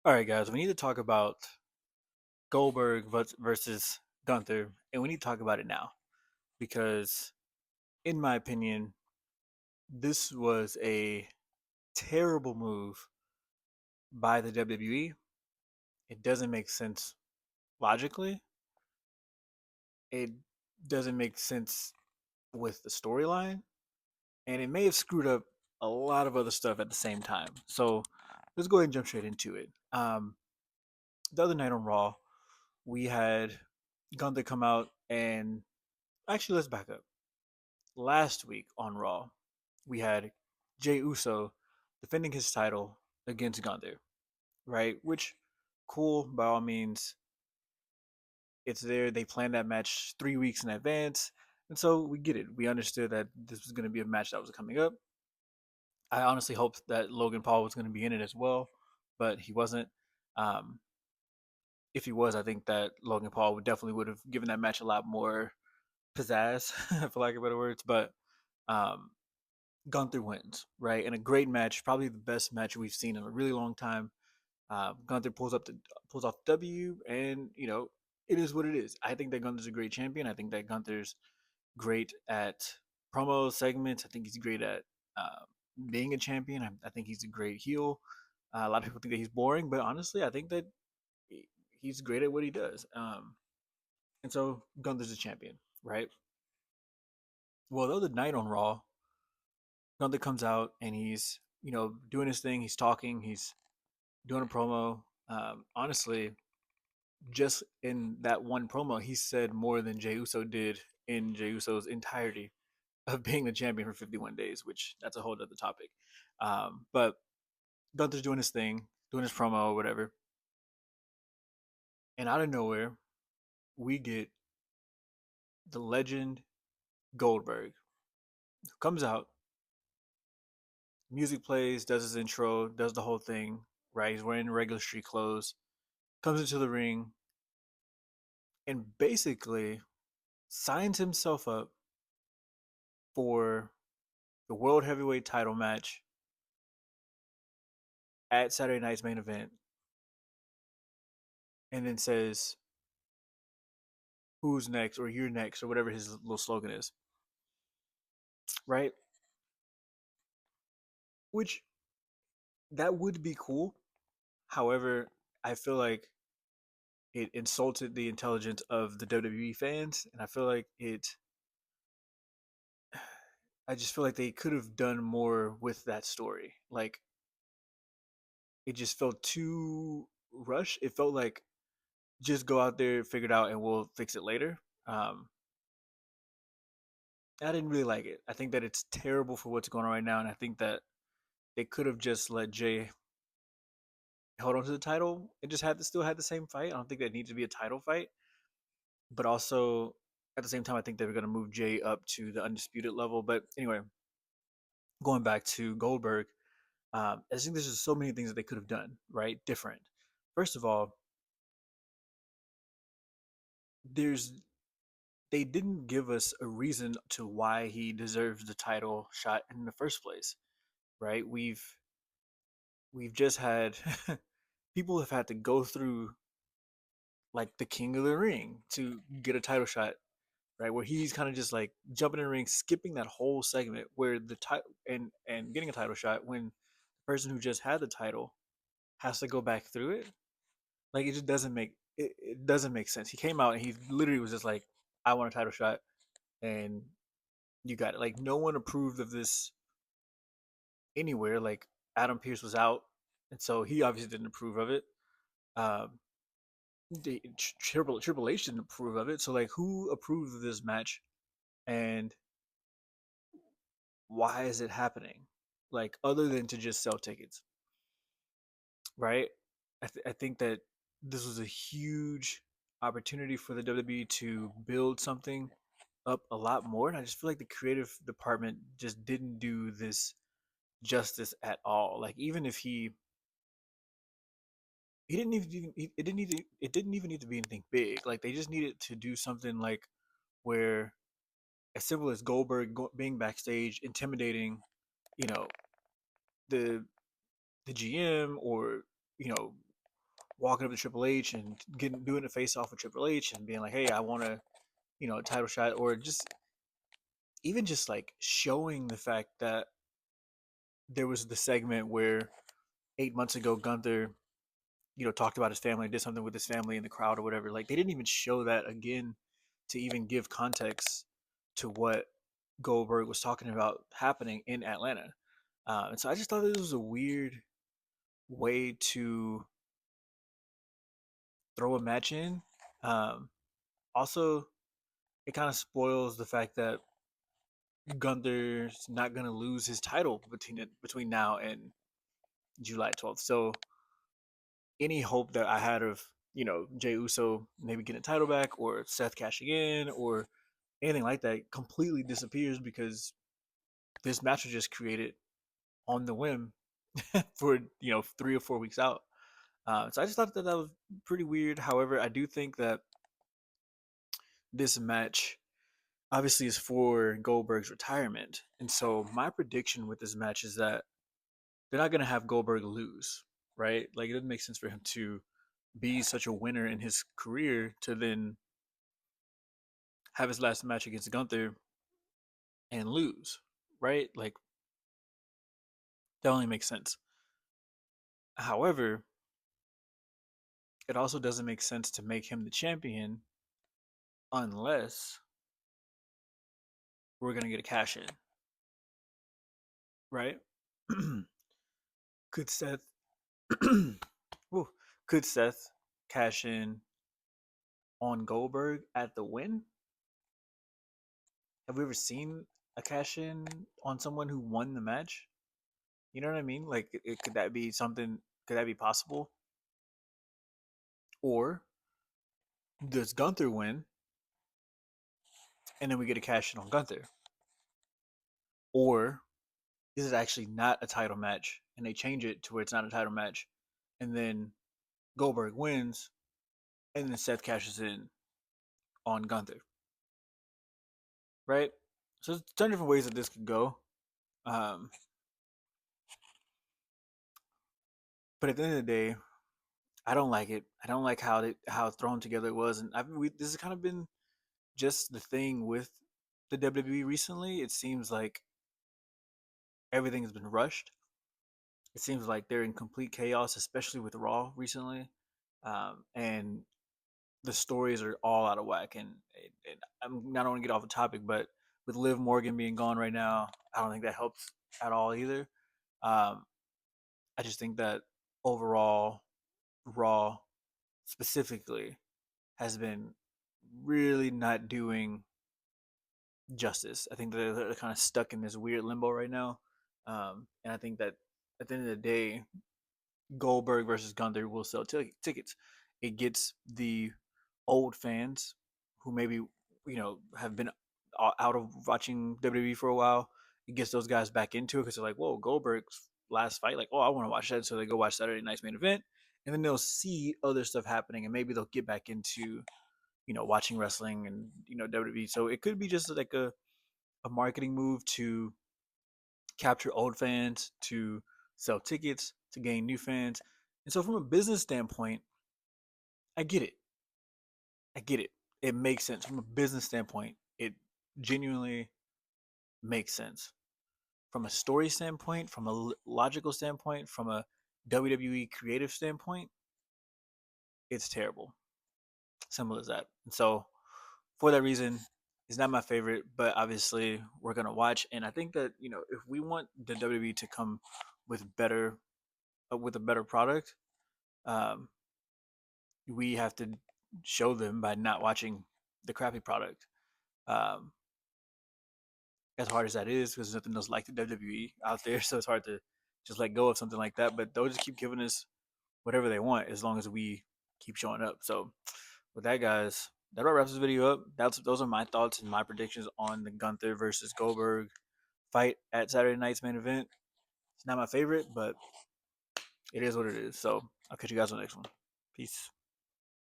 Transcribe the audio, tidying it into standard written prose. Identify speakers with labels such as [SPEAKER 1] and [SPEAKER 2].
[SPEAKER 1] All right, guys, we need to talk about Goldberg versus Gunther, and we need to talk about it now because, in my opinion, this was a terrible move by the WWE. It doesn't make sense logically. It doesn't make sense with the storyline, and it may have screwed up a lot of other stuff at the same time. So let's go ahead and jump straight into it. The other night on Raw, we had Gunther come out and actually let's back up. Last week on Raw, we had Jey Uso defending his title against Gunther, right? Which, cool, by all means. It's there. They planned that match 3 weeks in advance. And so we get it. We understood that this was going to be a match that was coming up. I honestly hoped that Logan Paul was going to be in it as well, but he wasn't. Um, if he was, I think that Logan Paul would have given that match a lot more pizzazz, for lack of better words. But um, Gunther wins, right? In a great match, probably the best match we've seen in a really long time. Gunther pulls off the W, and it is what it is. I think that Gunther's a great champion. I think that Gunther's great at promo segments. I think he's great at uh, being a champion. I think he's a great heel. A lot of people think that he's boring, but honestly, I think that he's great at what he does. And so Gunther's a champion, right? Well, the other night on Raw, Gunther comes out and he's doing his thing. He's talking. He's doing a promo. Honestly, just in that one promo, he said more than Jey Uso did in Jey Uso's entirety of being the champion for 51 days, which that's a whole other topic. But Gunther's doing his thing, doing his promo or whatever, and out of nowhere, we get the legend Goldberg who comes out, music plays, does his intro, does the whole thing. Right, he's wearing regular street clothes, comes into the ring, and basically signs himself up for the World Heavyweight title match at Saturday night's main event, and then says, "Who's next?" or "You're next," or whatever his little slogan is, right? Which that would be cool. However, I feel like it insulted the intelligence of the WWE fans, and I feel like it. I just feel like they could have done more with that story. Like it just felt too rushed. It felt like just go out there, figure it out, and we'll fix it later. Um, I didn't really like it. I think that it's terrible for what's going on right now, and I think that they could have just let Jay hold on to the title and just had to still had the same fight. I don't think that needs to be a title fight, but also at the same time, I think they were going to move Jay up to the undisputed level. But anyway, going back to Goldberg, I think there's just so many things that they could have done right different. First of all, there's they didn't give us a reason to why he deserves the title shot in the first place, right? We've just had people have had to go through like the King of the Ring to get a title shot, right? Where he's kind of just like jumping in the ring, skipping that whole segment where the title and getting a title shot when the person who just had the title has to go back through it. Like it just it doesn't make sense. He came out and he literally was just like, "I want a title shot," and you got it. Like no one approved of this anywhere. Like Adam Pierce was out, and so he obviously didn't approve of it. Um, Triple H didn't approve of it. So like, who approved of this match, and why is it happening? Like, other than to just sell tickets, right? I think that this was a huge opportunity for the WWE to build something up a lot more, and I just feel like the creative department just didn't do this justice at all. Like, even if he didn't even it didn't even need to be anything big. Like, they just needed to do something like where as simple as Goldberg being backstage, intimidating, you know, the the GM or you know walking up to Triple H and getting doing a face off with Triple H and being like, "Hey, I want to, a title shot," or just even just like showing the fact that there was the segment where 8 months ago Gunther, talked about his family, did something with his family in the crowd or whatever. Like they didn't even show that again to even give context to what Goldberg was talking about happening in Atlanta. And so I just thought this was a weird way to throw a match in. Um, Also, it kind of spoils the fact that Gunther's not gonna lose his title between now and July 12th. So any hope that I had of Jey Uso maybe getting a title back or Seth cashing in or anything like that completely disappears because this match was just created on the whim for 3 or 4 weeks out. So I just thought that that was pretty weird. However, I do think that this match obviously is for Goldberg's retirement, and so my prediction with this match is that they're not gonna have Goldberg lose, right? Like it doesn't make sense for him to be such a winner in his career to then have his last match against Gunther and lose, right? Like that only makes sense. However, it also doesn't make sense to make him the champion unless we're gonna get a cash in, right? Could Seth Ooh, could Seth cash in on Goldberg at the win? Have we ever seen a cash in on someone who won the match? You know what I mean? Like, could that be something? Could that be possible? Or does Gunther win and then we get a cash in on Gunther? Or is it actually not a title match and they change it to where it's not a title match and then Goldberg wins and then Seth cashes in on Gunther, right? So there's 10 different ways that this could go. Um, but at the end of the day, I don't like it. I don't like how thrown together it was, and this has kind of been just the thing with the WWE recently. It seems like everything has been rushed. It seems like they're in complete chaos, especially with Raw recently, and the stories are all out of whack. And I'm not want to get off the topic, but with Liv Morgan being gone right now, I don't think that helps at all either. Um, I just think that overall, Raw specifically has been really not doing justice. I think they're kind of stuck in this weird limbo right now. And I think that at the end of the day, Goldberg versus Gunther will sell tickets. It gets the old fans who maybe have been out of watching WWE for a while. It gets those guys back into it because they're like, "Whoa, Goldberg's last fight! Like, oh, I want to watch that." So they go watch Saturday Night's Main Event, and then they'll see other stuff happening, and maybe they'll get back into watching wrestling and WWE. So it could be just like a marketing move to capture old fans, to sell tickets, to gain new fans. And so from a business standpoint, I get it. I get it. It makes sense. From a business standpoint, it genuinely makes sense. From a story standpoint, from a logical standpoint, from a WWE creative standpoint, it's terrible. Simple as that. And so for that reason, it's not my favorite, but obviously we're gonna watch. And I think that if we want the WWE to come with a better product, um, we have to show them by not watching the crappy product. Um, as hard as that is, because there's nothing else like the WWE out there, so it's hard to just let go of something like that. But they'll just keep giving us whatever they want as long as we keep showing up. So with that, guys, that about wraps this video up. Those are my thoughts and my predictions on the Gunther versus Goldberg fight at Saturday night's main event. It's not my favorite, but it is what it is. So I'll catch you guys on the next one. Peace.